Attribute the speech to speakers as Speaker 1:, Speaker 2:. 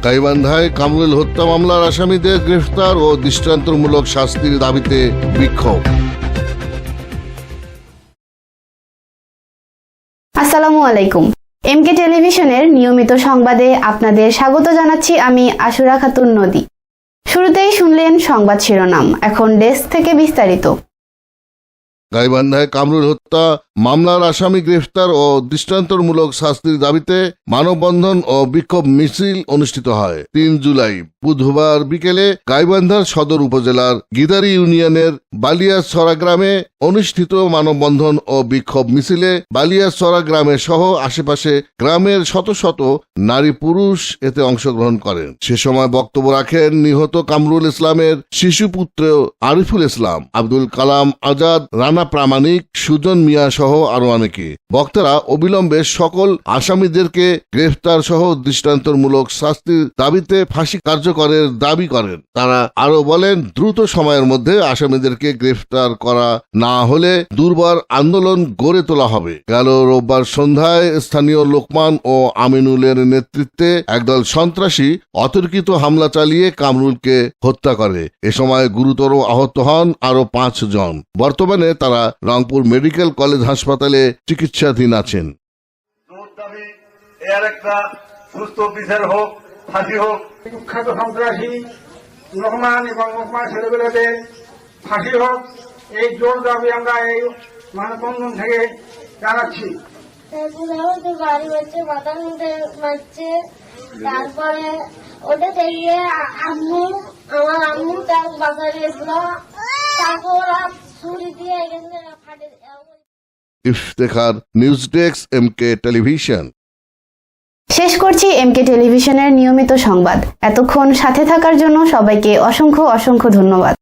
Speaker 1: গাইবান্ধায় কামরুল হত্যা মামলার আসামিদের গ্রেফতার ও দৃষ্টান্তমূলক শাস্তির দাবিতে বিক্ষোভ।
Speaker 2: আসসালামু আলাইকুম। এমকে টেলিভিশনের নিয়মিত সংবাদে আপনাদের স্বাগত জানাচ্ছি আমি আশুরা খাতুন নদী। শুরুতেই শুনলেন সংবাদ শিরোনাম, এখন ডেস্ক থেকে বিস্তারিত।
Speaker 1: গাইবান্ধায় কামরুল হত্যা মামলার আসামি গ্রেফতার ও দৃষ্টান্তমূলক শাস্তির দাবিতে মানববন্ধন ও বিক্ষোভ মিছিল অনুষ্ঠিত হয়। ৩ জুলাই বুধবার বিকেলে গাইবান্ধার সদর উপজেলার গিদারি ইউনিয়নের বালিয়াছড়া গ্রামে অনুষ্ঠিত মানববন্ধন ও বিক্ষোভ মিছিলে বালিয়াছড়া গ্রামের সহ আশেপাশে গ্রামের শত শত নারী পুরুষ এতে অংশগ্রহণ করেন। সে সময় বক্তব্য রাখেন নিহত কামরুল ইসলামের শিশুপুত্র আরিফুল ইসলাম, আব্দুল কালাম আজাদ, রানা প্রামাণিক, সুজন মিয়া সহ আরো অনেকে। বক্তারা অবিলম্বে সকল আসামিদেরকে গ্রেফতার সহ দৃষ্টান্তমূলক শাস্তির দাবিতে ফাঁসি কার্যকরের দাবি করেন। তারা আরো বলেন, দ্রুত সময়ের মধ্যে আসামিদেরকে গ্রেফতার করা না হলে দুর্বার আন্দোলন গড়ে তোলা হবে। গেল রোববার সন্ধ্যায় স্থানীয় লোকমান ও আমিনুলের নেতৃত্বে একদল সন্ত্রাসী অতর্কিত হামলা চালিয়ে কামরুলকে হত্যা করে। এ সময় গুরুতর আহত হন আরো 5 জন। বর্তমানে তারা রংপুর মেডিকেল কলেজ হাসপাতালে চিকিৎসাধীন আছেন।
Speaker 3: এর একটা সুস্থ বিচার হোক, ফাঁসি হোক।
Speaker 4: কুখ্যাত সন্ত্রাসী রহমান এবং রহমান ছেলেবেলাদের ফাঁসি হোক, এই জোর দাবি আমরা এই মানববন্ধন থেকে জানাচ্ছি।
Speaker 5: বাড়ি হচ্ছে মাথার মধ্যে মারছে, তারপরে ওটা থেকে আমার আম্মু তার বাজারে গেছিল, তারপর ওরা ছুরি দিয়ে এখানে ফাটে।
Speaker 1: Iftekhar, news desk, MK television.
Speaker 2: শেষ করছি এমকে টেলিভিশনের নিয়মিত সংবাদ। এতক্ষণ সাথে থাকার জন্য সবাইকে অসংখ্য ধন্যবাদ।